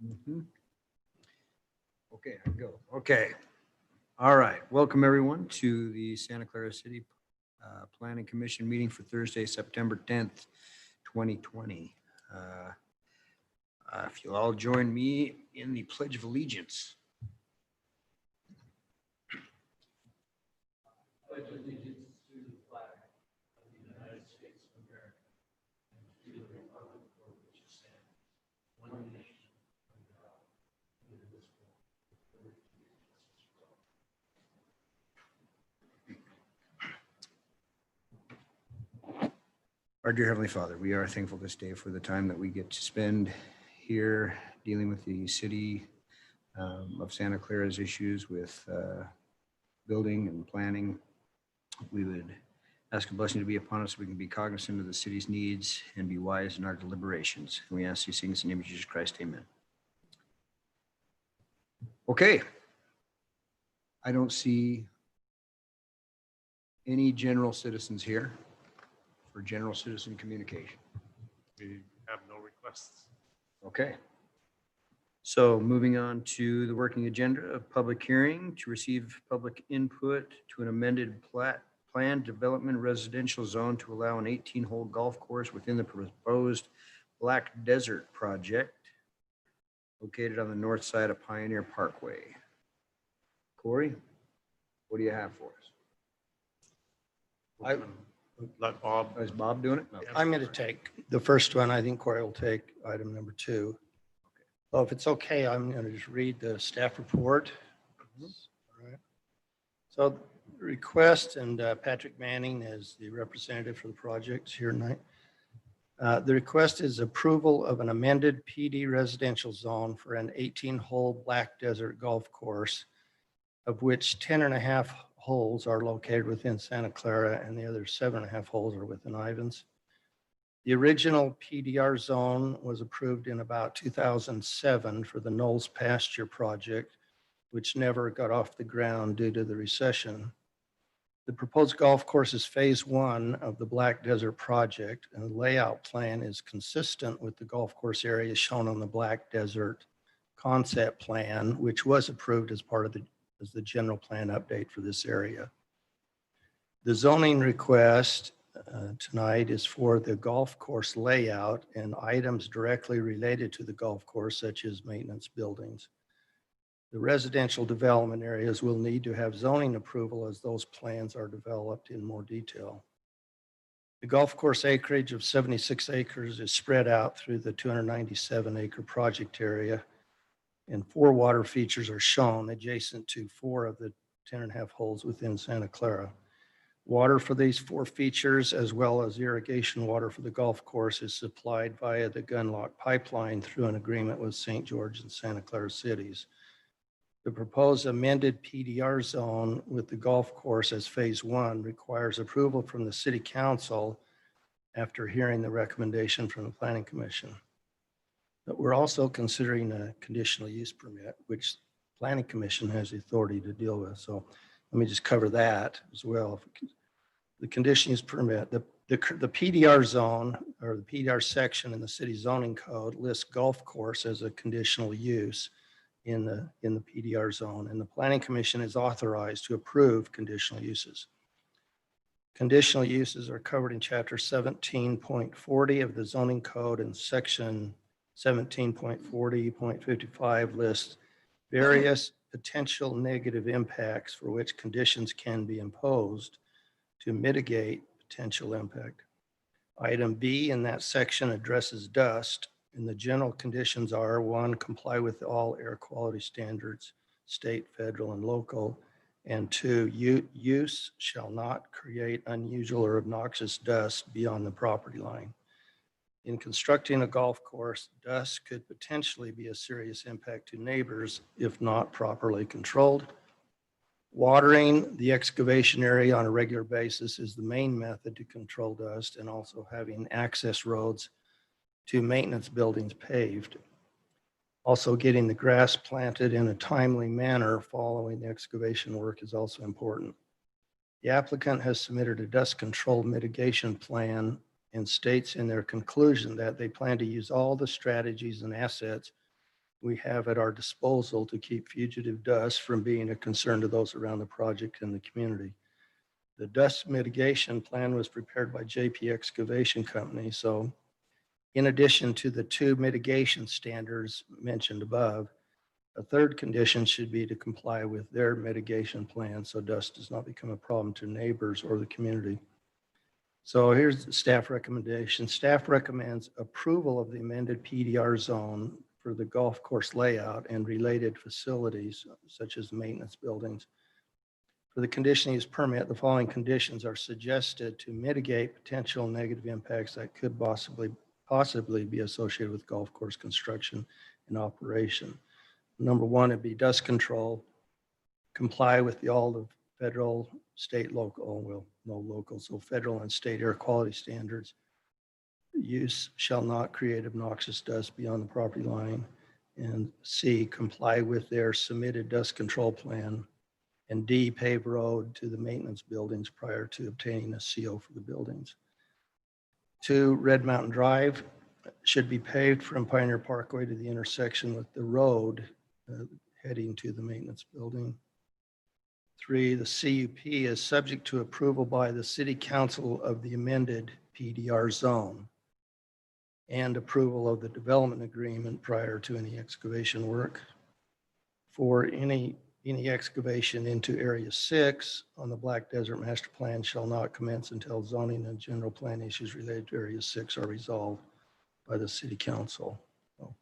Mhm. Okay, I go. Okay. All right. Welcome, everyone, to the Santa Clara City Planning Commission meeting for Thursday, September 10th, 2020. If you'll all join me in the Pledge of Allegiance. Pledge allegiance to the flag of the United States of America and to the republic for which it stands, one nation, under God, indivisible, with liberty and justice for all. Our dear Heavenly Father, we are thankful this day for the time that we get to spend here dealing with the city of Santa Clara's issues with building and planning. We would ask a blessing to be upon us so we can be cognizant of the city's needs and be wise in our deliberations. And we ask these things in the name of Jesus Christ, amen. Okay. I don't see any general citizens here for general citizen communication. We have no requests. Okay. So moving on to the working agenda of public hearing to receive public input to an amended planned development residential zone to allow an 18-hole golf course within the proposed Black Desert project located on the north side of Pioneer Parkway. Corey, what do you have for us? Let Bob. Is Bob doing it? No. I'm going to take the first one. I think Corey will take item number 2. So if it's okay, I'm going to just read the staff report. All right. So request, and Patrick Manning is the representative for the project here tonight. The request is approval of an amended PD residential zone for an 18-hole Black Desert golf course, of which 10.5 holes are located within Santa Clara and the other 7.5 holes are within Ivins. The original PDR zone was approved in about 2007 for the Knowles Pasture project, which never got off the ground due to the recession. The proposed golf course is phase 1 of the Black Desert project, and the layout plan is consistent with the golf course area shown on the Black Desert concept plan, which was approved as part of the general plan update for this area. The zoning request tonight is for the golf course layout and items directly related to the golf course, such as maintenance buildings. The residential development areas will need to have zoning approval as those plans are developed in more detail. The golf course acreage of 76 acres is spread out through the 297-acre project area, and 4 water features are shown adjacent to 4 of the 10.5 holes within Santa Clara. Water for these 4 features, as well as irrigation water for the golf course, is supplied via the Gunlock pipeline through an agreement with St. George and Santa Clara cities. The proposed amended PDR zone with the golf course as phase 1 requires approval from the City Council after hearing the recommendation from the Planning Commission. But we're also considering a conditional use permit, which the Planning Commission has the authority to deal with. So let me just cover that as well. The conditional use permit, the PDR zone, or the PDR section in the city zoning code, lists golf course as a conditional use in the PDR zone, and the Planning Commission is authorized to approve conditional uses. Conditional uses are covered in Chapter 17.40 of the zoning code, and Section 17.40.55 lists various potential negative impacts for which conditions can be imposed to mitigate potential impact. Item B in that section addresses dust, and the general conditions are: 1, comply with all air quality standards, state, federal, and local, and 2, use shall not create unusual or obnoxious dust beyond the property line. In constructing a golf course, dust could potentially be a serious impact to neighbors if not properly controlled. Watering the excavation area on a regular basis is the main method to control dust, and also having access roads to maintenance buildings paved. Also, getting the grass planted in a timely manner following the excavation work is also important. The applicant has submitted a dust control mitigation plan and states in their conclusion that they plan to use all the strategies and assets we have at our disposal to keep fugitive dust from being a concern to those around the project and the community. The dust mitigation plan was prepared by JP Excavation Company. So in addition to the 2 mitigation standards mentioned above, a third condition should be to comply with their mitigation plan so dust does not become a problem to neighbors or the community. So here's the staff recommendation. Staff recommends approval of the amended PDR zone for the golf course layout and related facilities such as maintenance buildings. For the conditional use permit, the following conditions are suggested to mitigate potential negative impacts that could possibly be associated with golf course construction and operation. Number 1, it'd be dust control, comply with all the federal, state, local, well, no local, so federal and state air quality standards. Use shall not create obnoxious dust beyond the property line. And C, comply with their submitted dust control plan. And D, pave road to the maintenance buildings prior to obtaining a CO for the buildings. 2, Red Mountain Drive should be paved from Pioneer Parkway to the intersection with the road heading to the maintenance building. 3, the CUP is subject to approval by the City Council of the amended PDR zone and approval of the development agreement prior to any excavation work. 4, any excavation into Area 6 on the Black Desert Master Plan shall not commence until zoning and general plan issues related to Area 6 are resolved by the City Council. So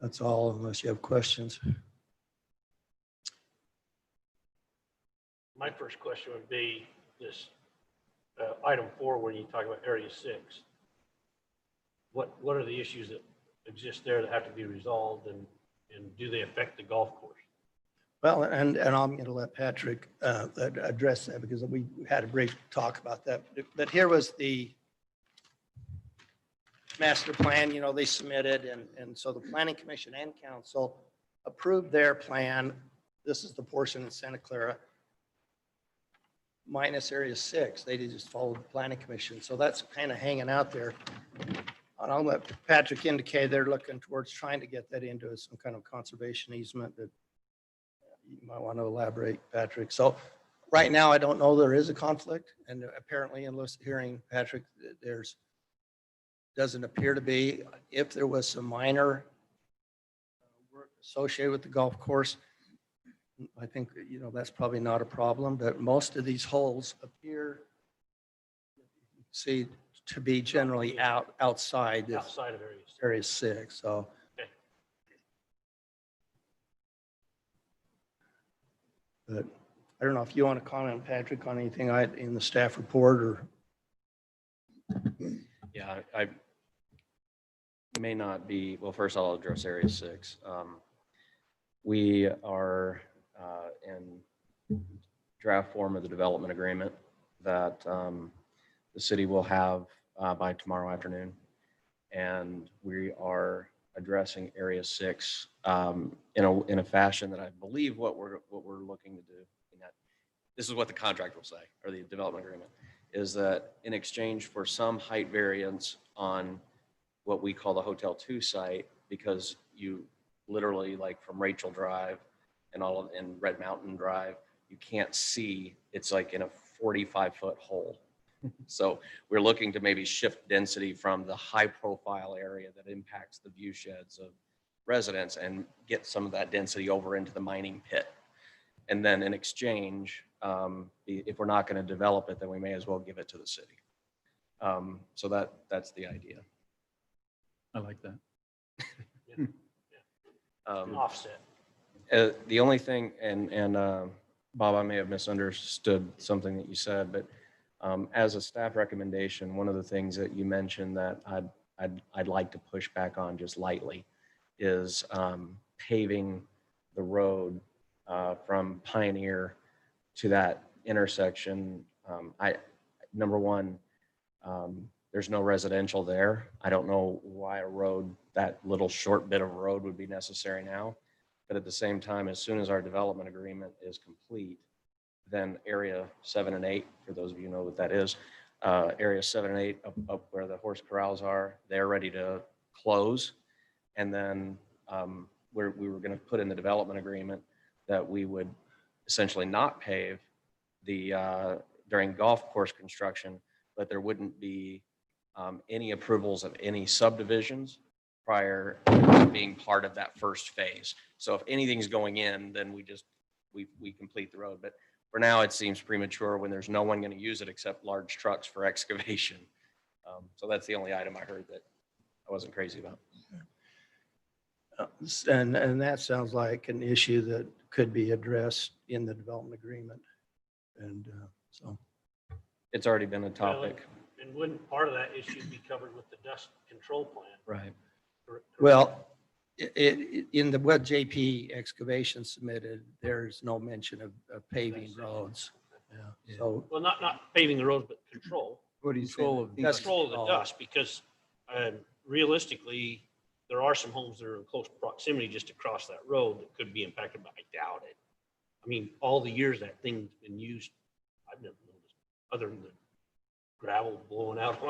that's all, unless you have questions. My first question would be this item 4, when you talk about Area 6. What are the issues that exist there that have to be resolved, and do they affect the golf course? Well, and I'm going to let Patrick address that because we had a brief talk about that. But here was the master plan, they submitted, and so the Planning Commission and Council approved their plan. This is the portion in Santa Clara minus Area 6. They did just follow the Planning Commission. So that's kind of hanging out there. And I'll let Patrick indicate they're looking towards trying to get that into some kind of conservation easement that you might want to elaborate, Patrick. So right now, I don't know there is a conflict. And apparently, in hearing Patrick, doesn't appear to be. If there was some minor work associated with the golf course, I think, that's probably not a problem, but most of these holes appear to be generally outside this Outside of Area 6. Area 6. So, Okay. but I don't know if you want to comment, Patrick, on anything in the staff report or. Yeah, I may not be, well, first I'll address Area 6. We are in draft form of the development agreement that the city will have by tomorrow afternoon. And we are addressing Area 6 in a fashion that I believe what we're looking to do. This is what the contract will say, or the development agreement, is that in exchange for some height variance on what we call the Hotel 2 site, because you literally, like from Rachel Drive and Red Mountain Drive, you can't see, it's like in a 45-foot hole. So we're looking to maybe shift density from the high profile area that impacts the view sheds of residents and get some of that density over into the mining pit. And then in exchange, if we're not going to develop it, then we may as well give it to the city. So that's the idea. I like that. Offset. The only thing, and Bob, I may have misunderstood something that you said, but as a staff recommendation, one of the things that you mentioned that I'd like to push back on just lightly is paving the road from Pioneer to that intersection. Number one, there's no residential there. I don't know why a road, that little short bit of road would be necessary now. But at the same time, as soon as our development agreement is complete, then area 7 and 8, for those of you who know what that is, area 7 and 8 up where the horse corrals are, they're ready to close. And then we were going to put in the development agreement that we would essentially not pave the during golf course construction, but there wouldn't be any approvals of any subdivisions prior to being part of that first phase. So if anything's going in, then we complete the road. But for now, it seems premature when there's no one going to use it except large trucks for excavation. So that's the only item I heard that I wasn't crazy about. And that sounds like an issue that could be addressed in the development agreement. And so, It's already been a topic. And wouldn't part of that issue be covered with the dust control plan? Right. well, in the what JP excavation submitted, there's no mention of paving roads. Yeah. So Well, not paving the roads, but control. What do you Control of think? Control of the dust, because realistically, there are some homes that are in close proximity just across that road that could be impacted, but I doubt it. I mean, all the years that thing's been used, I've never noticed, other than the gravel blowing out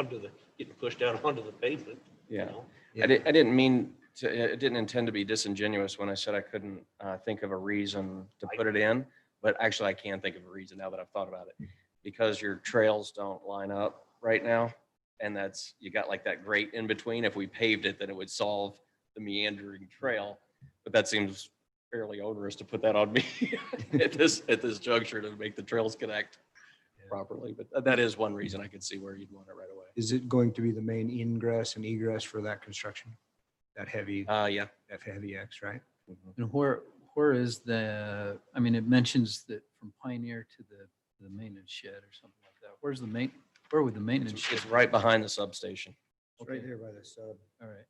getting pushed out onto the pavement. you Yeah. know? I didn't mean to, it didn't intend to be disingenuous when I said I couldn't think of a reason to put it in, but actually I can think of a reason now that I've thought about it. Because your trails don't line up right now, and you got like that grate in between. If we paved it, then it would solve the meandering trail, but that seems fairly onerous to put that on me at this juncture to make the trails connect properly. But that is one reason I could see where you'd want it right away. Is it going to be the main ingress and egress for that construction? That heavy Yeah. X, right? And where is the, I mean, it mentions that from Pioneer to the maintenance shed or something like that. Where would the maintenance shed? It's right behind the substation. It's right Okay. there by the sub. All right.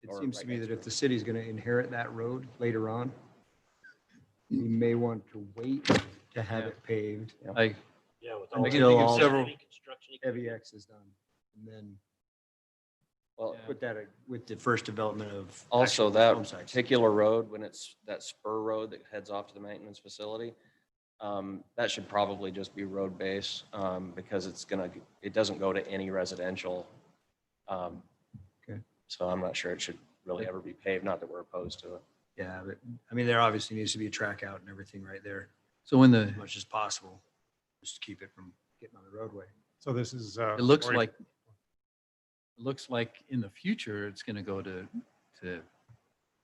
It Or seems right to me next that to if the city's going to inherit that road later on, we may want to wait to have Yeah. it paved. I Yeah, with I all can think of the several construction. Heavy X is done. And then Well, Yeah. put that with the first development of. also actual that home sites. particular road, when it's that spur road that heads off to the maintenance facility, that should probably just be road base, because it doesn't go to any residential. Okay. So I'm not sure it should really ever be paved, not that we're opposed to it. Yeah, but I mean, there obviously needs to be a track out and everything right there so when as much as possible, just to keep it from getting on the roadway. So this is. it looks like in the future, it's going to go to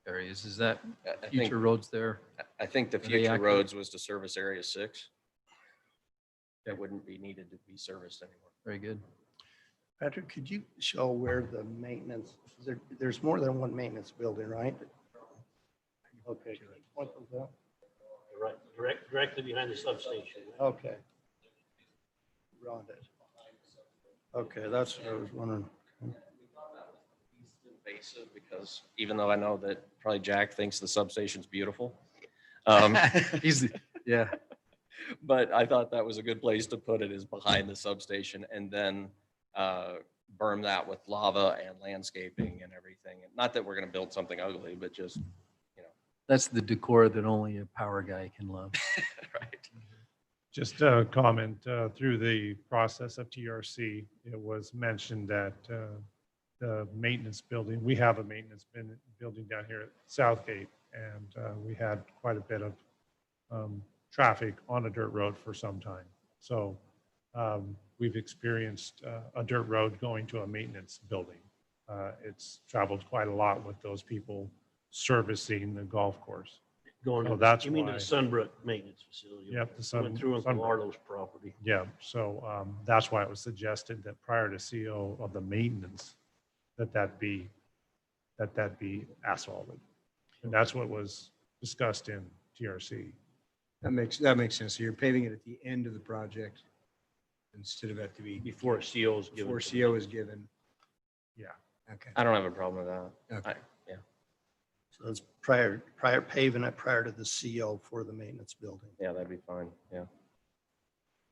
areas. Is that I think, future roads there? I think the they future accurate? roads was to service area 6. That wouldn't be needed to be serviced anymore. Very good. Patrick, could you show where the maintenance, there's more than one maintenance building, right? Okay. Can you point those out? Right, directly behind the substation. Okay. Rhonda. Okay, that's what I was wondering. Invasive, because even though I know that probably Jack thinks the substation's beautiful. Yeah. But I thought that was a good place to put it, is behind the substation, and then berm that with lava and landscaping and everything. And not that we're going to build something ugly, but just, That's the decor that only a power guy can love. right. Just a comment, through the process of TRC, it was mentioned that the maintenance building, we have a maintenance building down here at Southgate, and we had quite a bit of traffic on a dirt road for some time. So we've experienced a dirt road going to a maintenance building. It's traveled quite a lot with those people servicing the golf course. Going Oh, to, that's you mean to why. the Sunbrook Maintenance Facility? Yep, the Went through Uncle Sunbrook. Arlo's property. Yeah, so that's why it was suggested that prior to CO of the maintenance, that be asphalted. And that's what was discussed in TRC. That makes sense. So you're paving it at the end of the project instead of at the, Before a CO is given. before to the CO is given. Yeah. Okay. I don't have a problem with that. Okay. So it's prior paving it prior to the CO for the maintenance building. Yeah, that'd be fine. Yeah.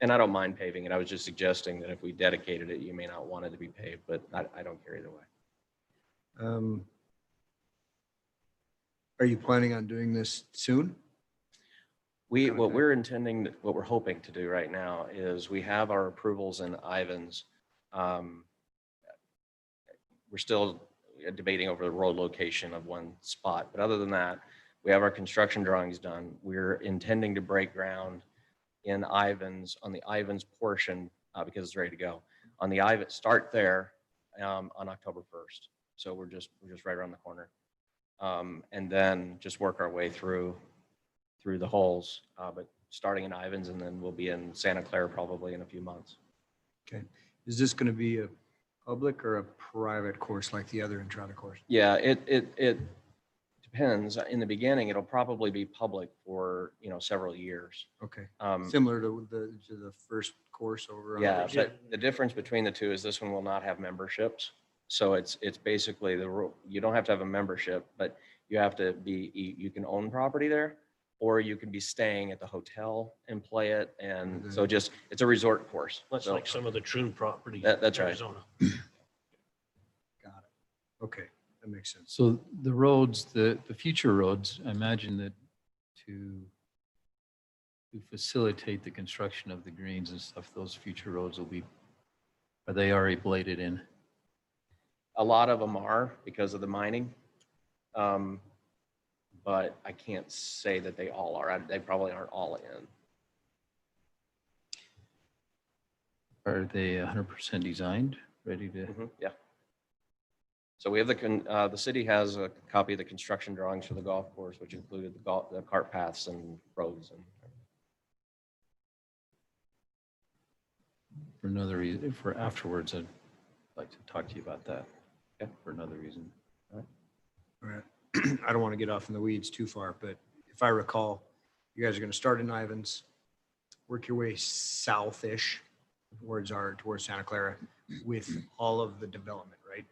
And I don't mind paving it. I was just suggesting that if we dedicated it, you may not want it to be paved, but I don't care either way. Are you planning on doing this soon? What we're intending, what we're hoping to do right now is we have our approvals in Ivans. We're still debating over the road location of one spot, but other than that, we have our construction drawings done. We're intending to break ground in Ivans, on the Ivans portion, because it's ready to go. On the Ivans, start there on October 1st. So we're just right around the corner. And then just work our way through the holes, but starting in Ivans, and then we'll be in Santa Clara probably in a few months. Okay. Is this going to be a public or a private course like the other Entrada course? Yeah, it depends. In the beginning, it'll probably be public for, several years. Okay. Um, Similar to the first course over on. Yeah, but the difference between the two is this one will not have memberships. So it's basically you don't have to have a membership, but you have to you can own property there, or you can be staying at the hotel and play it. And so it's a resort course. Much So like some of the Troon properties. That's in right. Arizona. Got it. Okay, that makes sense. So the roads, the future roads, I imagine that to facilitate the construction of the greens and stuff, those future roads are they already bladed in? A lot of them are because of the mining. But I can't say that they all are. They probably aren't all in. Are they 100% designed, ready to? Yeah. So we have the city has a copy of the construction drawings for the golf course, which included the cart paths and roads. And For another reason, for afterwards, I'd like to talk to you about that. Okay. For another reason. All right. I don't want to get off in the weeds too far, but if I recall, you guys are going to start in Ivans, work your way southish towards Santa Clara with all of the development, right?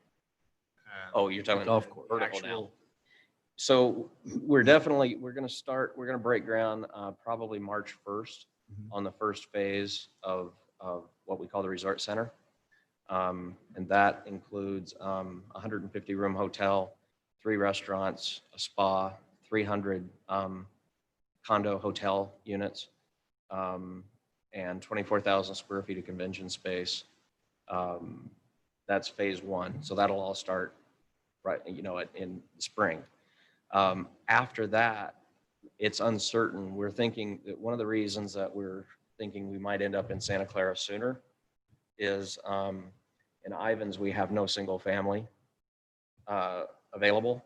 oh, you're talking Golf course. vertical now. Actual- So we're going to break ground probably March 1st Mhm. on the first phase of what we call the resort center. And that includes 150 room hotel, 3 restaurants, a spa, 300 condo hotel units, and 24,000 square feet of convention space. That's phase 1. So that'll all start right, in spring. After that, it's uncertain. We're thinking that one of the reasons that we're thinking we might end up in Santa Clara sooner is in Ivans, we have no single family available.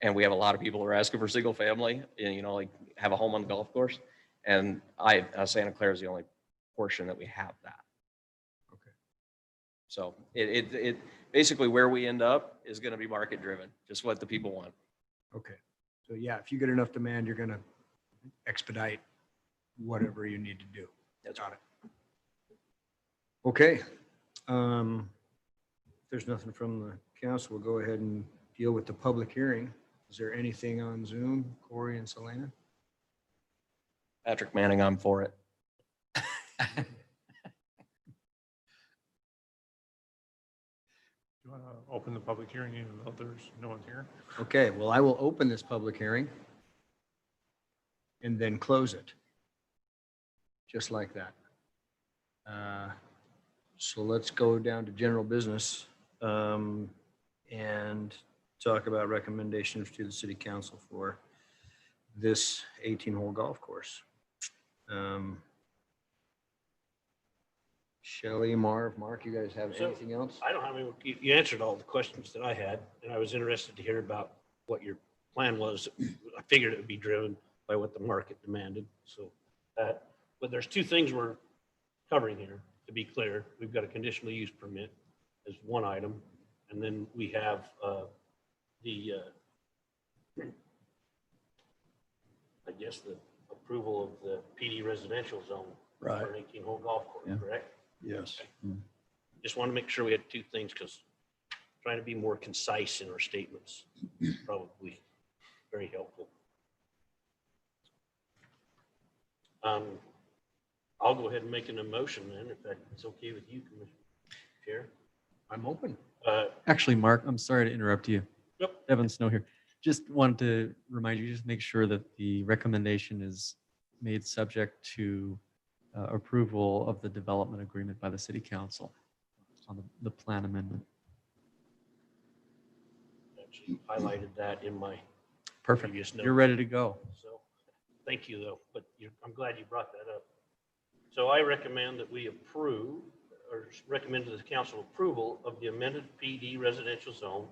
And we have a lot of people who are asking for single family, and, like have a home on the golf course. And Santa Clara is the only portion that we have that. Okay. So it basically where we end up is going to be market driven, just what the people want. Okay. So yeah, if you get enough demand, you're going to expedite whatever you need to do. That's Got it. Okay. If there's nothing from the council, we'll go ahead and deal with the public hearing. Is there anything on Zoom, Corey and Selena? Patrick Manning, I'm for it. Do you want to open the public hearing even though there's no one here? Okay, well, I will open this public hearing and then close it. Just like that. So let's go down to general business and talk about recommendations to the city council for this 18-hole golf course. Shelley, Mark, you guys have So, anything else? I don't have any, you answered all the questions that I had, and I was interested to hear about what your plan was. I figured it would be driven by what the market demanded, so but there's 2 things we're covering here, to be clear. We've got a conditional use permit as one item, and then we have the approval of the PD residential zone Right. for an 18-hole golf course, Yeah. correct? Yes. Just want to make sure we had 2 things, because trying to be more concise in our statements is probably very helpful. I'll go ahead and make an emotion then, if that's okay with you, Commissioner Chair. I'm open. Actually, Mark, I'm sorry to interrupt you. Yep. Evan Snow here. Just wanted to remind you, just make sure that the recommendation is made subject to approval of the development agreement by the city council on the plan amendment. Actually highlighted that in my Perfect. previous You're notes. ready to go. So, thank you though, but I'm glad you brought that up. So I recommend that we approve, or recommend to the council approval of the amended PD residential zone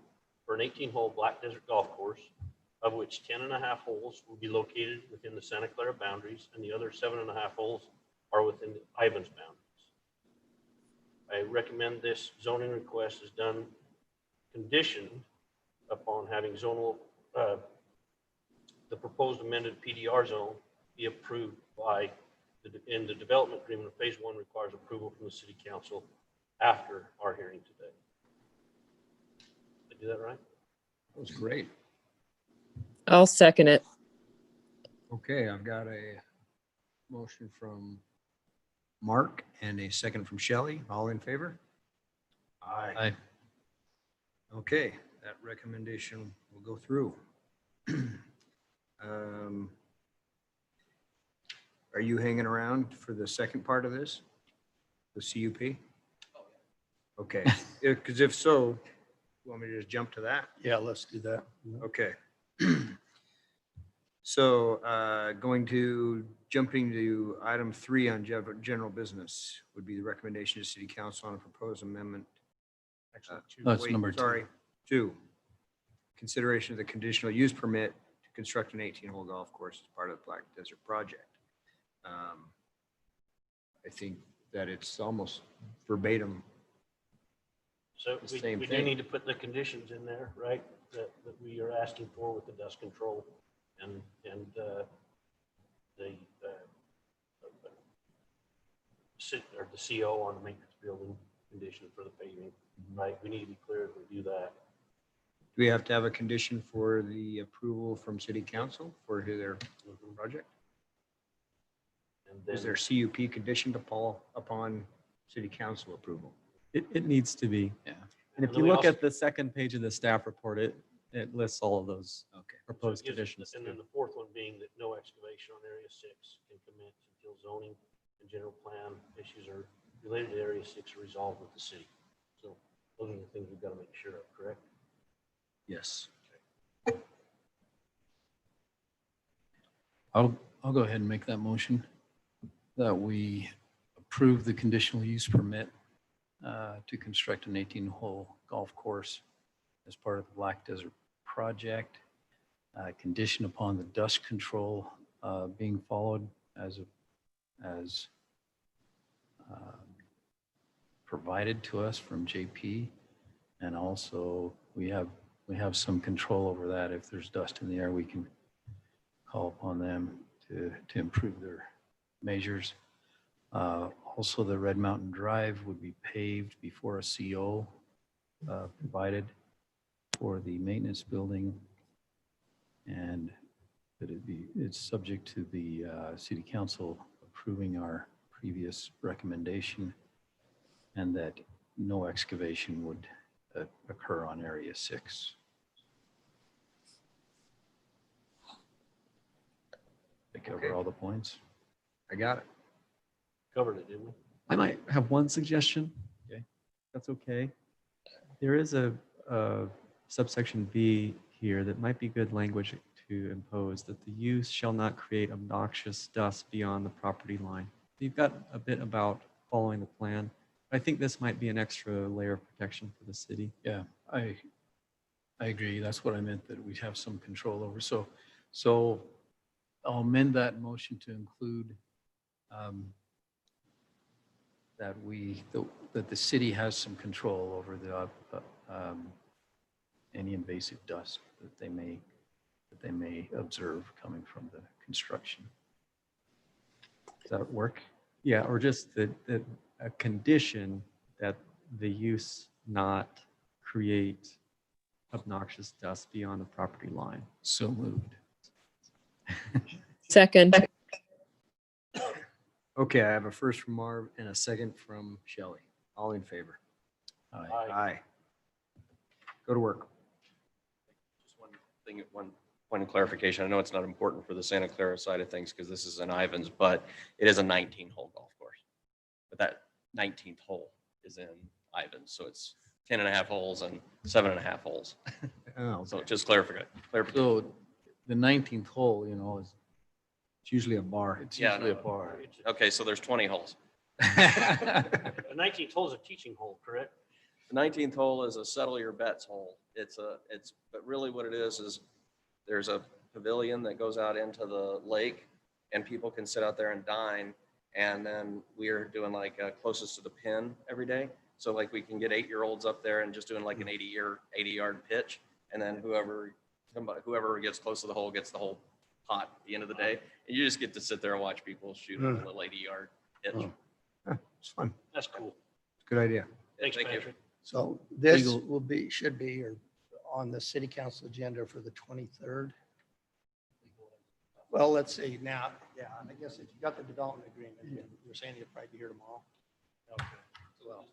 for an 18-hole Black Desert golf course, of which 10.5 holes will be located within the Santa Clara boundaries, and the other 7.5 holes are within the Ivans boundaries. I recommend this zoning request is done conditioned upon having zonal, the proposed amended PDR zone be approved by and the development agreement of phase 1 requires approval from the city council after our hearing today. Did I do that right? That was great. I'll second it. Okay, I've got a motion from Mark and a second from Shelley. All in favor? Aye. Okay, that recommendation will go through. Are you hanging around for the second part of this? The CUP? Okay, because if so, you want me to just jump to that? Yeah, let's do that. Okay. So jumping to item 3 on general business would be the recommendation to city council on a proposed amendment. Actually, two. That's Wait, number 2. Sorry, 2. Consideration of the conditional use permit to construct an 18-hole golf course as part of the Black Desert project. I think that it's almost verbatim. So The we same do thing. need to put the conditions in there, right? That we are asking for with the dust control and the CO on the maintenance building condition for the paving, right? We need to be clear if we do that. Do we have to have a condition for the approval from city council for their project? And Is then there CUP conditioned upon city council approval? It needs to be. Yeah. And if And then you we look also- at the second page of the staff report, it lists all of those Okay. proposed So it gives us- conditions. And then the fourth one being that no excavation on area 6 can commence until zoning and general plan issues are related to area 6 are resolved with the city. So those are the things we've got to make sure of, correct? Yes. I'll go ahead and make that motion that we approve the conditional use permit to construct an 18-hole golf course as part of the Black Desert project, conditioned upon the dust control being followed as provided to us from JP. And also we have some control over that. If there's dust in the air, we can call upon them to improve their measures. Also, the Red Mountain Drive would be paved before a CO provided for the maintenance building. And that it's subject to the city council approving our previous recommendation, and that no excavation would occur on area 6. I cover Okay. all the points. I got it. Covered it, didn't we? I might have one suggestion. Okay. That's okay. There is a subsection B here that might be good language to impose, that the use shall not create obnoxious dust beyond the property line. You've got a bit about following the plan. I think this might be an extra layer of protection for the city. Yeah, I agree. That's what I meant, that we have some control over. So I'll amend that motion to include that the city has some control over any invasive dust that they may observe coming from the construction. Does that work? Yeah, or just that a condition that the use not create obnoxious dust beyond the property line. So moved. Second. Okay, I have a first from Marv and a second from Shelley. All in favor? Aye. Aye. Aye. Go to work. Just one thing, one point of clarification, I know it's not important for the Santa Clara side of things because this is in Ivans, but it is a 19-hole golf course. But that 19th hole is in Ivans, so it's 10 and a half holes and 7.5 holes. Oh, So okay. just clarify. So the 19th hole, you know, is it's usually a bar. It's Yeah, usually a no. bar. Okay, so there's 20 holes. The 19th hole is a teaching hole, correct? The 19th hole is a settle your bets hole. But really what it is there's a pavilion that goes out into the lake and people can sit out there and dine. And then we're doing like closest to the pin every day. So like we can get 8-year-olds up there and just doing like an 80-yard pitch. And then whoever gets close to the hole gets the whole pot at the end of the day. And you just get to sit there and watch people shoot a little 80-yard pitch. Oh. It's fun. That's cool. Good idea. Thanks, Thank you. Patrick. So this Legal- should be or on the city council agenda for the 23rd. Well, let's see now. Yeah, I guess if you got the development agreement, then you're saying you'll probably be here tomorrow. Okay. Well,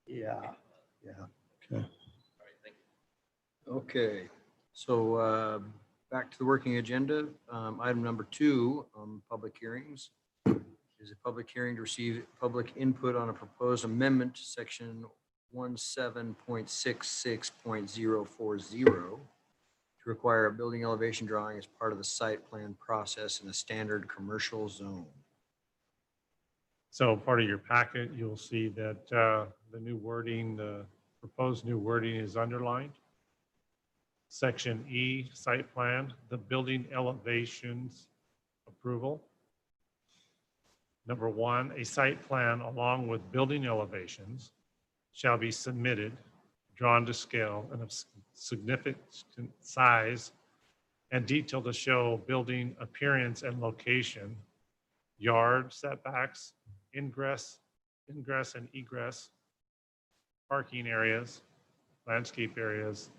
yeah, yeah. Okay. All right, thank you. Okay, so back to the working agenda. Item number 2, public hearings. Is a public hearing to receive public input on a proposed amendment to section 17.66.040 to require a building elevation drawing as part of the site plan process in a standard commercial zone. So part of your packet, you'll see that the new wording, the proposed new wording is underlined. Section E, site plan, the building elevations approval. Number 1, a site plan along with building elevations shall be submitted, drawn to scale and of significant size and detail to show building appearance and location, yard setbacks, ingress and egress, parking areas, landscape areas,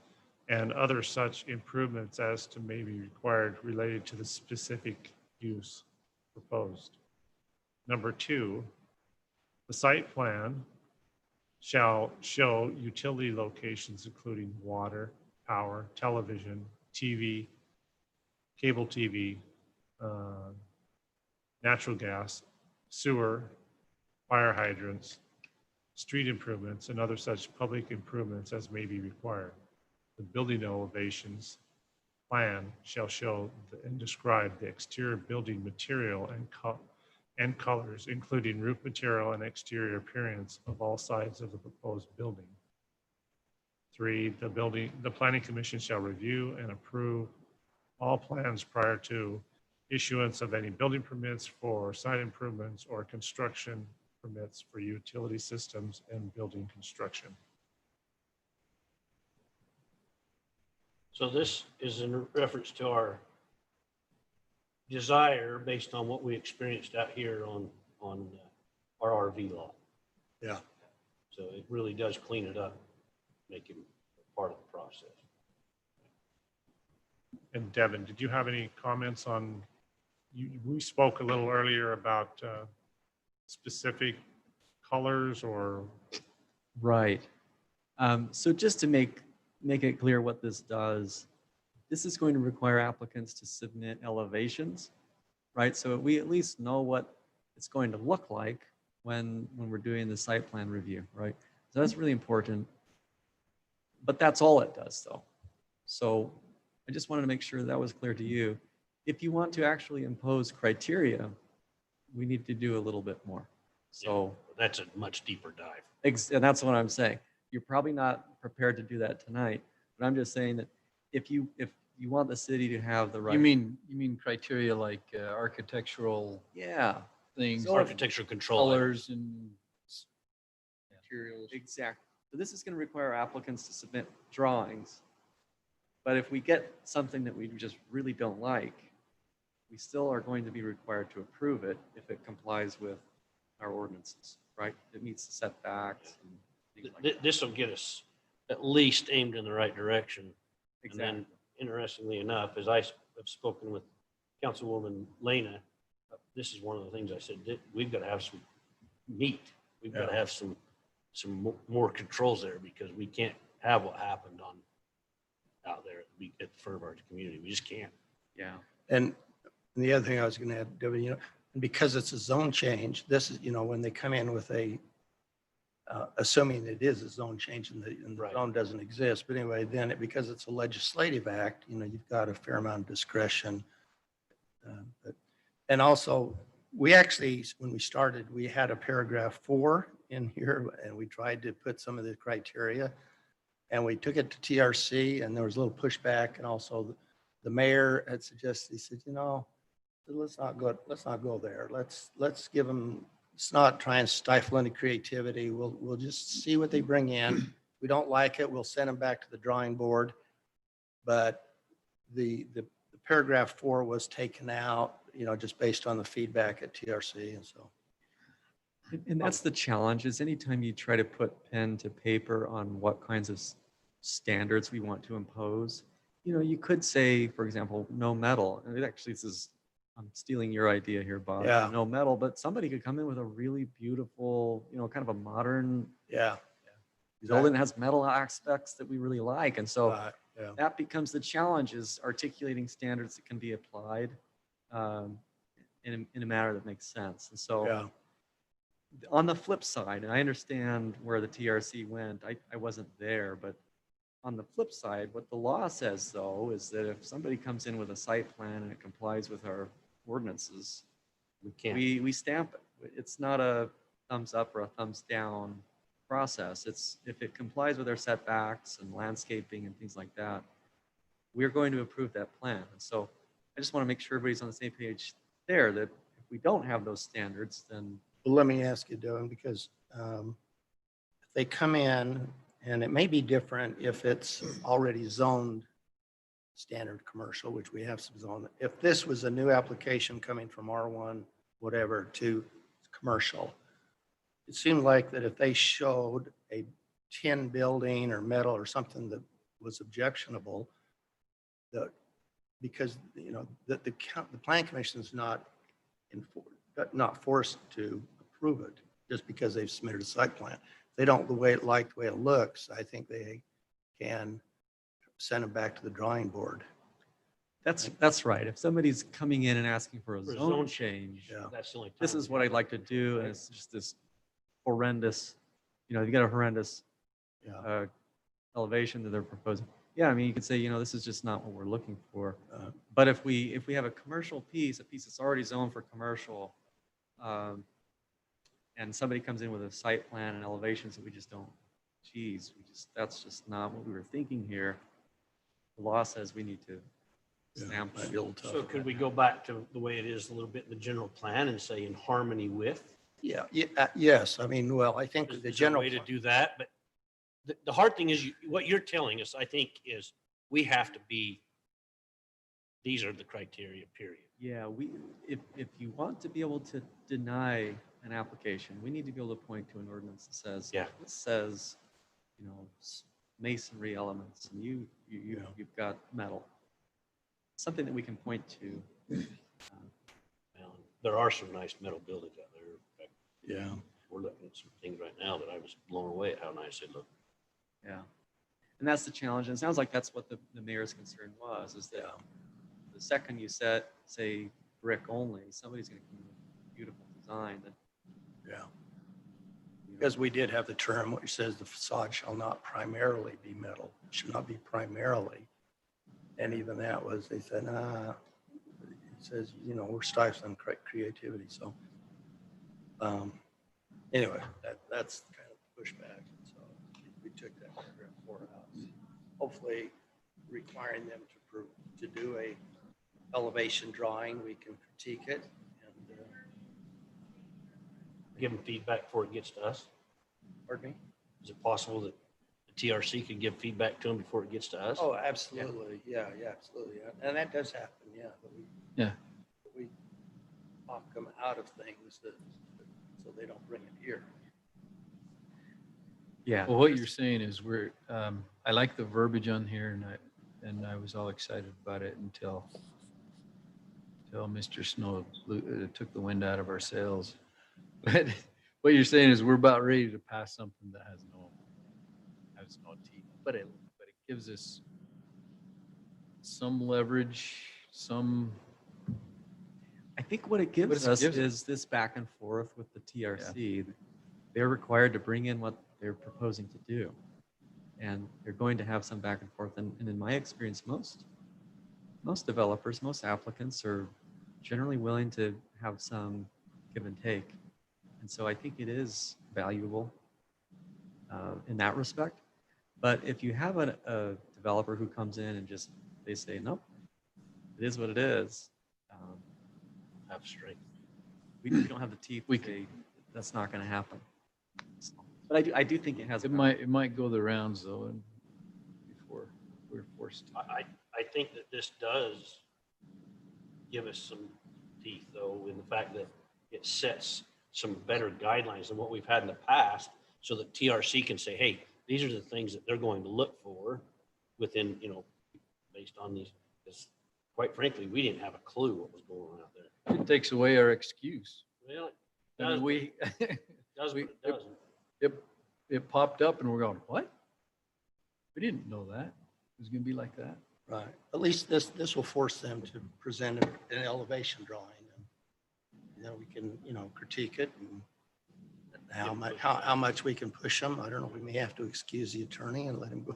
and other such improvements as to may be required related to the specific use proposed. Number 2, the site plan shall show utility locations including water, power, television, TV, cable TV, natural gas, sewer, fire hydrants, street improvements, and other such public improvements as may be required. The building elevations plan shall show and describe the exterior building material and colors, including roof material and exterior appearance of all sides of the proposed building. 3, the planning commission shall review and approve all plans prior to issuance of any building permits for site improvements or construction permits for utility systems and building construction. So this is in reference to our desire based on what we experienced out here on our RV law. Yeah. So it really does clean it up, make it part of the process. And Devin, did you have any comments on, we spoke a little earlier about specific colors or? Right. So just to make it clear what this does, this is going to require applicants to submit elevations, right? So we at least know what it's going to look like when we're doing the site plan review, right? So that's really important. But that's all it does though. So I just wanted to make sure that was clear to you. If you want to actually impose criteria, we need to do a little bit more. So That's a much deeper dive. and that's what I'm saying. You're probably not prepared to do that tonight, but I'm just saying that if you want the city to have the right. You mean criteria like architectural Yeah, things, So- Architectural control. colors and materials? exactly. So this is going to require applicants to submit drawings. But if we get something that we just really don't like, we still are going to be required to approve it if it complies with our ordinances, right? It meets the setbacks and things like that. This will get us at least aimed in the right direction. And Exactly. then, interestingly enough, as I have spoken with Councilwoman Lena, this is one of the things I said, that we've got to have some meat. We've got to have some more controls there because we can't have what happened out there at the front of our community. We just can't. Yeah. And the other thing I was going to add, Debbie, and because it's a zone change, this is, when they come in with assuming it is a zone change and the Right. zone doesn't exist, but anyway, then because it's a legislative act, you've got a fair amount of discretion. And also, we actually, when we started, we had a paragraph 4 in here, and we tried to put some of the criteria, and we took it to TRC, and there was a little pushback, and also the mayor had suggested, he said, let's not go there. Let's give them, let's not try and stifle any creativity. We'll just see what they bring in. If we don't like it, we'll send them back to the drawing board. But the paragraph 4 was taken out, just based on the feedback at TRC. And so, And that's the challenge, is anytime you try to put pen to paper on what kinds of standards we want to impose, you could say, for example, no metal. And actually, I'm stealing your idea here, Bob. Yeah. No metal, but somebody could come in with a really beautiful, kind of a modern yeah. building that has metal aspects that we really like. And so Yeah. that becomes the challenge, is articulating standards that can be applied in a manner that makes sense. And so Yeah. on the flip side, and I understand where the TRC went, I wasn't there, but on the flip side, what the law says, though, is that if somebody comes in with a site plan and it complies with our ordinances, We can't. we stamp it. It's not a thumbs up or a thumbs down process. It's if it complies with our setbacks and landscaping and things like that, we're going to approve that plan. And so I just want to make sure everybody's on the same page there, that if we don't have those standards, then Well, let me ask you, Dylan, because if they come in, and it may be different if it's already zoned standard commercial, which we have some zone. If this was a new application coming from R1, whatever, to commercial, it seemed like that if they showed a tin building or metal or something that was objectionable, because the plan commission is not forced to approve it just because they've submitted a site plan. If they don't like the way it looks, I think they can send them back to the drawing board. that's right. If somebody's coming in and asking for a For a zone zone change, Yeah. That's the only time. this is what I'd like to do, and it's just this horrendous, you got a horrendous Yeah. elevation that they're proposing. Yeah, I mean, you could say, this is just not what we're looking for. Uh, But if we have a commercial piece, a piece that's already zoned for commercial, and somebody comes in with a site plan and elevations that we just don't, that's just not what we were thinking here. The law says we need to stamp might it. be a little tough. So could we go back to the way it is a little bit in the general plan and say in harmony with? Yeah, yes. I mean, well, I think Is the there a general. way to do that? But the hard thing is what you're telling us, I think, is we have to be, these are the criteria, period. Yeah, if you want to be able to deny an application, we need to be able to point to an ordinance that says, Yeah. this says, masonry elements, and you've got metal. Something that we can point to. There are some nice metal buildings out there. In fact, Yeah. we're looking at some things right now that I was blown away at how nice they look. Yeah. And that's the challenge. And it sounds like that's what the mayor's concern was, is that the second you say brick only, somebody's going to come in with a beautiful design that. Yeah. Because we did have the term which says the facade shall not primarily be metal, it should not be primarily. And even that was, they said, it says, we're stifling creativity. So anyway, that's kind of pushback. So we took that paragraph 4 out. Hopefully requiring them to do a elevation drawing, we can critique it. And Give them feedback before it gets to us. pardon me? Is it possible that the TRC could give feedback to them before it gets to us? Oh, absolutely. Yeah, absolutely. And that does happen, yeah. But we talk them out of things so they don't bring it here. Yeah. Well, what you're saying is I like the verbiage on here, and I was all excited about it until Mr. Snow took the wind out of our sails. But what you're saying is we're about ready to pass something that has no teeth, but it gives us some leverage, some, I think what it gives it us gives is this back and forth with the TRC. They're required to bring in what they're proposing to do. And they're going to have some back and forth. And in my experience, most developers, most applicants are generally willing to have some give and take. And so I think it is valuable in that respect. But if you have a developer who comes in and just, they say, nope, it is what it is. Have strength. We don't have the teeth. We to say that's not going to happen. So, but I do think it has. it might go the rounds though, and before we're forced to. I think that this does give us some teeth, though, in the fact that it sets some better guidelines than what we've had in the past, so that TRC can say, hey, these are the things that they're going to look for within, based on these. Because quite frankly, we didn't have a clue what was going on out there. It takes away our excuse. Well, it I does, mean, but it does, but it doesn't. it popped up and we're going, what? We didn't know that. It was gonna be like that. Right. At least this will force them to present an elevation drawing. And then we can, critique it and how much we can push them. I don't know. We may have to excuse the attorney and let him go.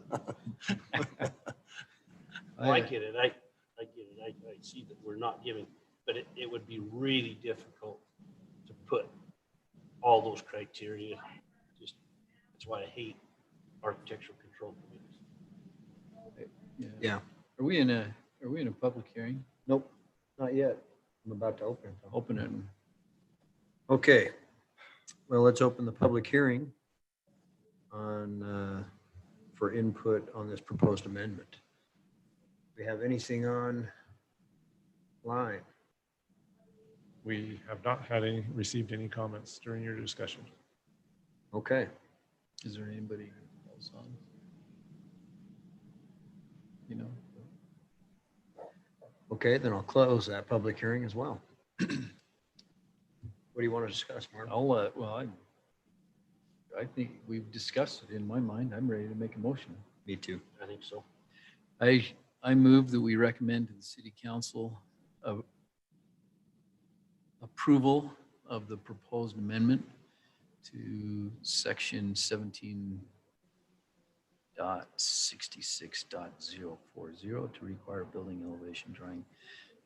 I get it. I get it. I see that we're not giving, but it would be really difficult to put all those criteria. Just, that's why I hate architectural control committees. Yeah. Are we in a public hearing? Nope, not yet. I'm about to open it. Open it. Okay. Well, let's open the public hearing on, for input on this proposed amendment. We have anything on line? We have not received any comments during your discussion. Okay. Is there anybody else on? Okay, then I'll close that public hearing as well. What do you want to discuss, Mark? I think we've discussed it in my mind. I'm ready to make a motion. Me too. I think so. I move that we recommend to the city council approval of the proposed amendment to section 17.66.040 to require building elevation drawing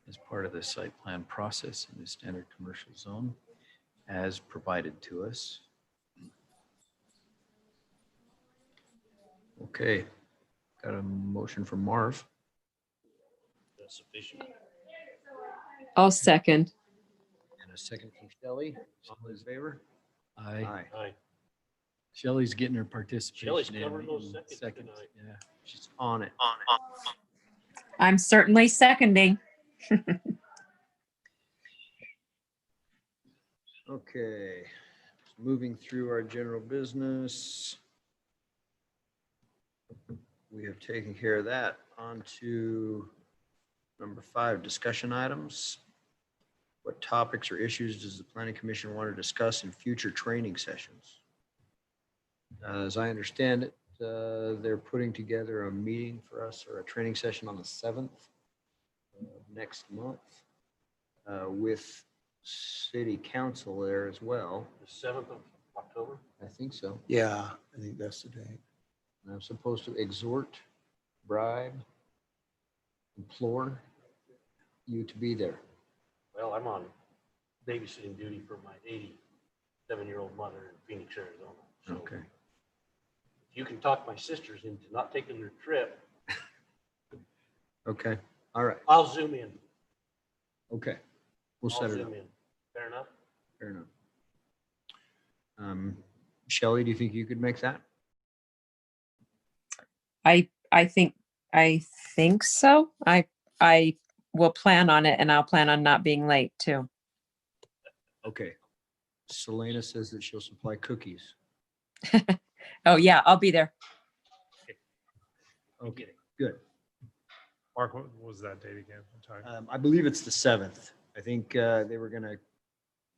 as part of the site plan process in the standard commercial zone as provided to us. Okay. Got a motion from Marv. That's sufficient. I'll second. And a second from Shelley. All in favor? Aye. Shelley's getting her participation. Shelley's in covering those in seconds tonight. Yeah. She's on it. I'm certainly seconding. Okay. Moving through our general business. We have taken care of that. On to number 5, discussion items. What topics or issues does the planning commission want to discuss in future training sessions? As I understand it, they're putting together a meeting for us, or a training session on the 7th of next month with city council there as well. The 7th of October? I think so. Yeah, I think that's the date. And I'm supposed to exhort, bribe, implore you to be there. Well, I'm on babysitting duty for my 87-year-old mother in Phoenix, Arizona. So Okay. if you can talk my sisters into not taking their trip, Okay. All right. I'll zoom in. Okay. We'll I'll set it up. zoom in. Fair enough? Fair enough. Shelley, do you think you could make that? I think so. I will plan on it, and I'll plan on not being late too. Okay. Selena says that she'll supply cookies. Oh yeah, I'll be there. Okay, good. Mark, what was that date again? What time? I believe it's the 7th. I think they were gonna,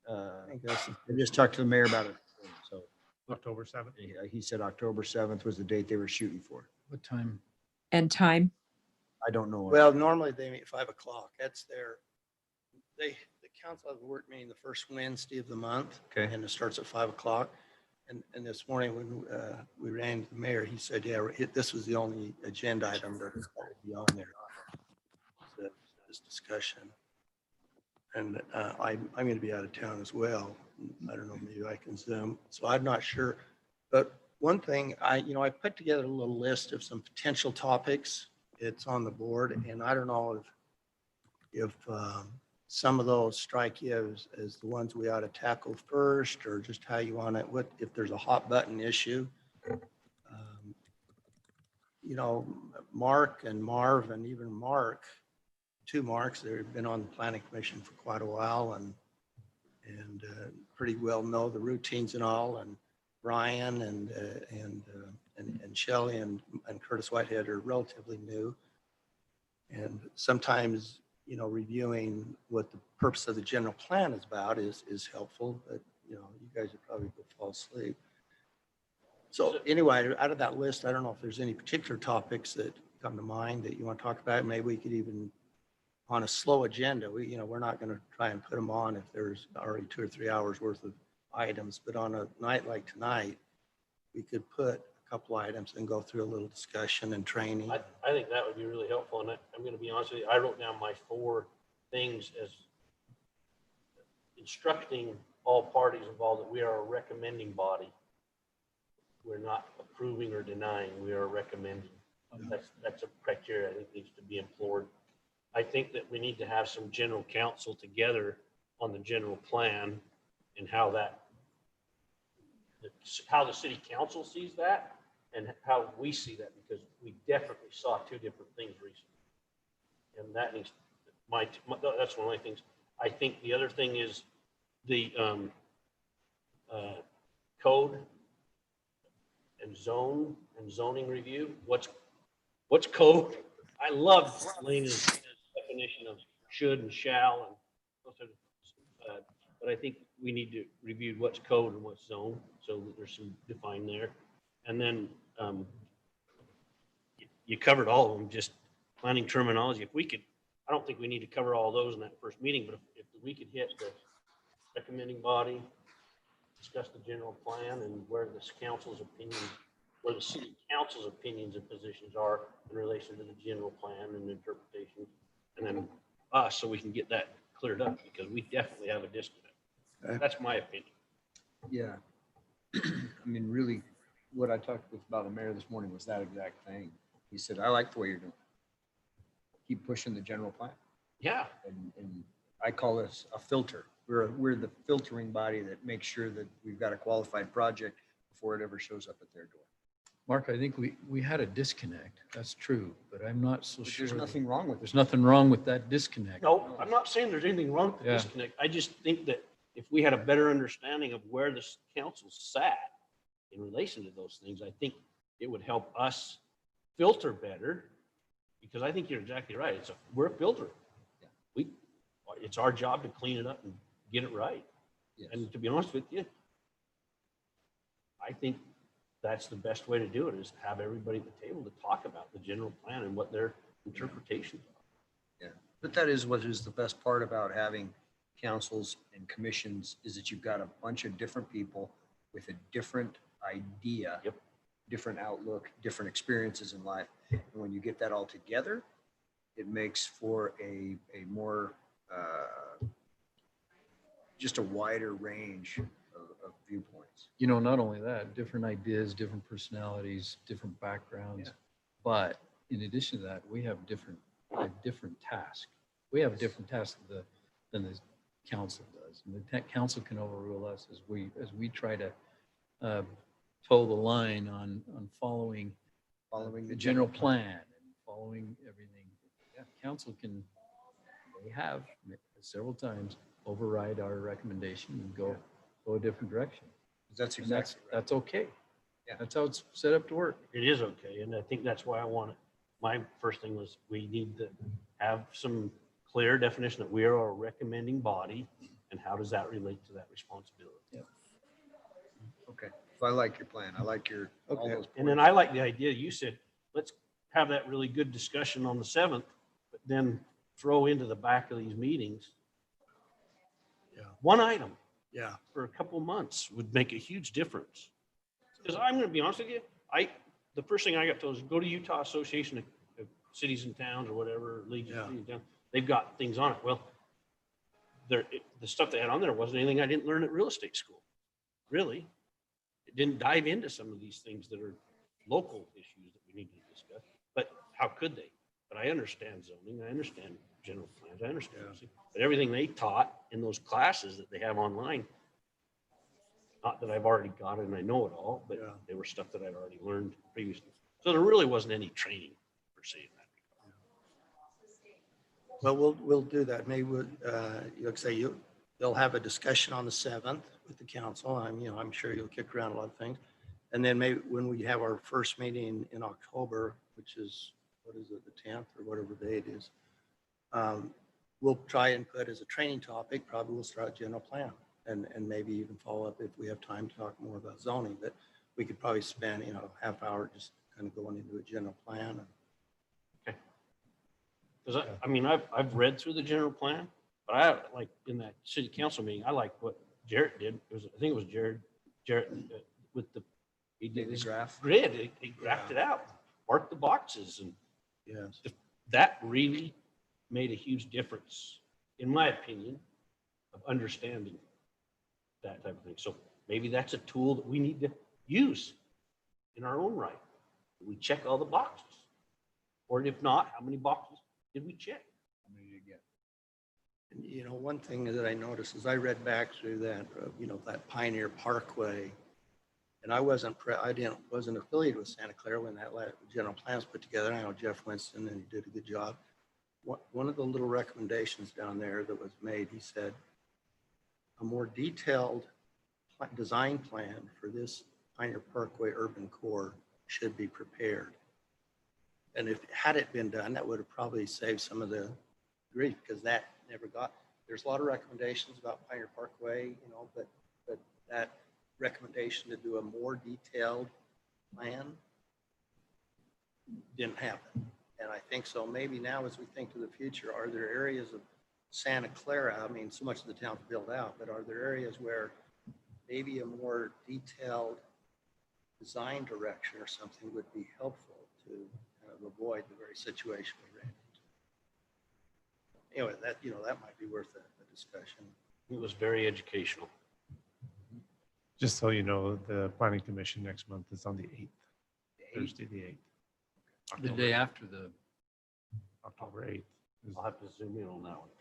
I think that's they just talked to the mayor about it. So October 7th? he said October 7th was the date they were shooting for. What time? And time? I don't know. Well, normally they meet 5 o'clock. That's the council has a work meeting the first Wednesday of the month. Okay. And it starts at 5 o'clock. And this morning when we ran to the mayor, he said, yeah, this was the only agenda item that would be on there. So, this discussion. And I'm going to be out of town as well. I don't know, maybe I can Zoom. So I'm not sure. But one thing, I put together a little list of some potential topics. It's on the board, and I don't know if some of those strike you as the ones we ought to tackle first, or just how you want it, if there's a hot button issue. Mark and Marv and even Mark, two Marks, they've been on the planning commission for quite a while and pretty well know the routines and all. And Brian and Shelley and Curtis Whitehead are relatively new. And sometimes, reviewing what the purpose of the general plan is about is helpful, but you guys would probably go fall asleep. So anyway, out of that list, I don't know if there's any particular topics that come to mind that you want to talk about. Maybe we could even, on a slow agenda, we're not going to try and put them on if there's already 2 or 3 hours worth of items, but on a night like tonight, we could put a couple items and go through a little discussion and training. I think that would be really helpful. And I'm going to be honest with you, I wrote down my 4 things as instructing all parties involved that we are a recommending body. We're not approving or denying, we are recommending. That's a criteria I think needs to be implored. I think that we need to have some general counsel together on the general plan and how the city council sees that and how we see that, because we definitely saw 2 different things recently. And that needs, that's one of my things. I think the other thing is the code and zoning review. What's code? I love Lena's definition of should and shall, and but I think we need to review what's code and what's zone, so that there's some defined there. And then you covered all of them, just planning terminology. If we could, I don't think we need to cover all those in that first meeting, but if we could hit the recommending body, discuss the general plan and where the council's opinion, where the city council's opinions and positions are in relation to the general plan and interpretation, and then us, so we can get that cleared up, because we definitely have a disconnect. Okay. That's my opinion. Yeah. I mean, really, what I talked with about the mayor this morning was that exact thing. He said, I like the way you're doing it. Keep pushing the general plan. Yeah. And I call this a filter. We're the filtering body that makes sure that we've got a qualified project before it ever shows up at their door. Mark, I think we had a disconnect. That's true, but I'm not so But sure. there's nothing wrong with it. There's nothing wrong with that disconnect. No, I'm not saying there's anything wrong with the Yeah. disconnect. I just think that if we had a better understanding of where this council sat in relation to those things, I think it would help us filter better, because I think you're exactly right. We're a filter. Yeah. It's our job to clean it up and get it right. Yes. And to be honest with you, I think that's the best way to do it, is have everybody at the table to talk about the general plan and what their interpretations are. Yeah, but that is what is the best part about having councils and commissions, is that you've got a bunch of different people with a different idea, Yep. different outlook, different experiences in life. And when you get that all together, it makes for a more, just a wider range of viewpoints. Not only that, different ideas, different personalities, different backgrounds. Yeah. But in addition to that, we have different tasks. We have different tasks than the council does. And the council can overrule us as we try to toe the line on following the general plan and following everything. Yeah, council they have several times override our recommendation and go a different direction. That's And exactly right. that's okay. Yeah. That's how it's set up to work. It is okay. And I think that's why I want it. My first thing was we need to have some clear definition that we are a recommending body, and how does that relate to that responsibility? Okay. So I like your plan. I like all Okay. those And then points. I like the idea you said, let's have that really good discussion on the 7th, but then throw into the back of these meetings. Yeah. One item Yeah. for a couple months would make a huge difference. Because I'm going to be honest with you, the first thing I got told is go to Utah Association of Cities and Towns or whatever, League of Yeah. Cities and Towns. They've got things on it. Well, the stuff they had on there wasn't anything I didn't learn at real estate school. Really. It didn't dive into some of these things that are local issues that we need to discuss. But how could they? But I understand zoning. I understand general plans. I understand. Yeah. But everything they taught in those classes that they have online, not that I've already got it and I know it all, but Yeah. they were stuff that I'd already learned previously. So there really wasn't any training per se in that regard. Well, we'll do that. Maybe you'll say they'll have a discussion on the 7th with the council. I'm sure you'll kick around a lot of things. And then maybe when we have our first meeting in October, which is, what is it, the 10th or whatever day it is, we'll try and put as a training topic, probably we'll start general plan and maybe even follow up if we have time to talk more about zoning, but we could probably spend, half hour just kind of going into a general plan. Because I've read through the general plan, but I like in that city council meeting, I like what Jarrett did. I think it was Jarrett with he did this grid. He graphed it out, marked the boxes, and Yes. that really made a huge difference, in my opinion, of understanding that type of thing. So maybe that's a tool that we need to use in our own right. We check all the boxes, or if not, how many boxes did we check? And, one thing that I noticed is I read back through that, that Pioneer Parkway, and I wasn't affiliated with Santa Clara when that general plan was put together. I know Jeff Winston, and he did a good job. One of the little recommendations down there that was made, he said, a more detailed design plan for this Pioneer Parkway urban core should be prepared. And had it been done, that would have probably saved some of the grief, because that never there's a lot of recommendations about Pioneer Parkway, but that recommendation to do a more detailed plan didn't happen. And I think so maybe now as we think to the future, are there areas of Santa Clara, so much of the town's built out, but are there areas where maybe a more detailed design direction or something would be helpful to kind of avoid the very situation we ran into? Anyway, that might be worth a discussion. It was very educational. Just so you know, the planning commission next month is on the 8th, Thursday, the 8th. The day after the, October 8th. is- I'll have to zoom in on that one too.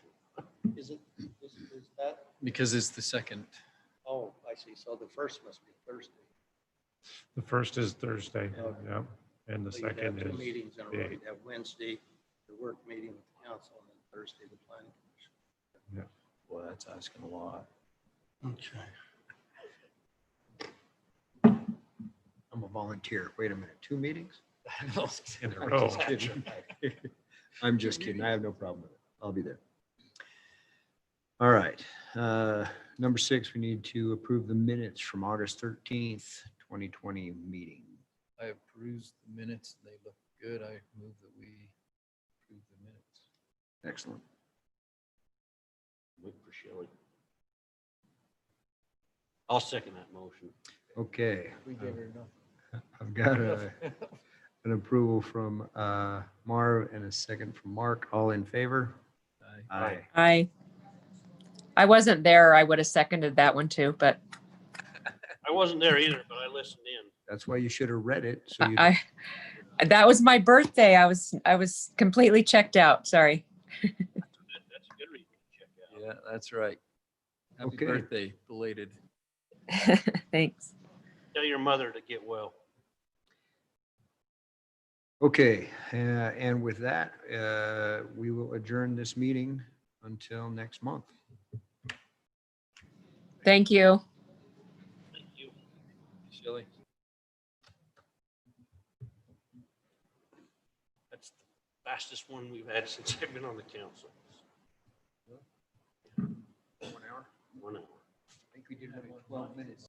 Is that? because it's the second. Oh, I see. So the first must be Thursday. The first is Thursday, Okay. yeah, and the So you'd have second two is meetings in a the row. 8th. You'd have Wednesday, the work meeting with the council, and then Thursday, the planning commission. Well, that's asking a lot. Okay. I'm a volunteer. Wait a minute, 2 meetings? in a I'm row. just kidding. I'm just kidding. I have no problem with it. I'll be there. All right. Number 6, we need to approve the minutes from August 13th, 2020 meeting. I have perused the minutes. They look good. I move that we approve the minutes. Excellent. Wait for Shelley. I'll second that motion. Okay. We gave her enough. I've got an approval from Marv and a second from Mark. All in favor? Aye. I wasn't there. I would have seconded that one too, but I wasn't there either, but I listened in. That's why you should have read it. So you that was my birthday. I was completely checked out. Sorry. That's a good reason to check out. Yeah, that's right. Happy Okay. birthday, belated. Thanks. Tell your mother to get well. Okay, and with that, we will adjourn this meeting until next month. Thank you. Thank you. Shelley. That's the fastest one we've had since I've been on the council. 1 hour? 1 hour. I think we did it in 12 minutes.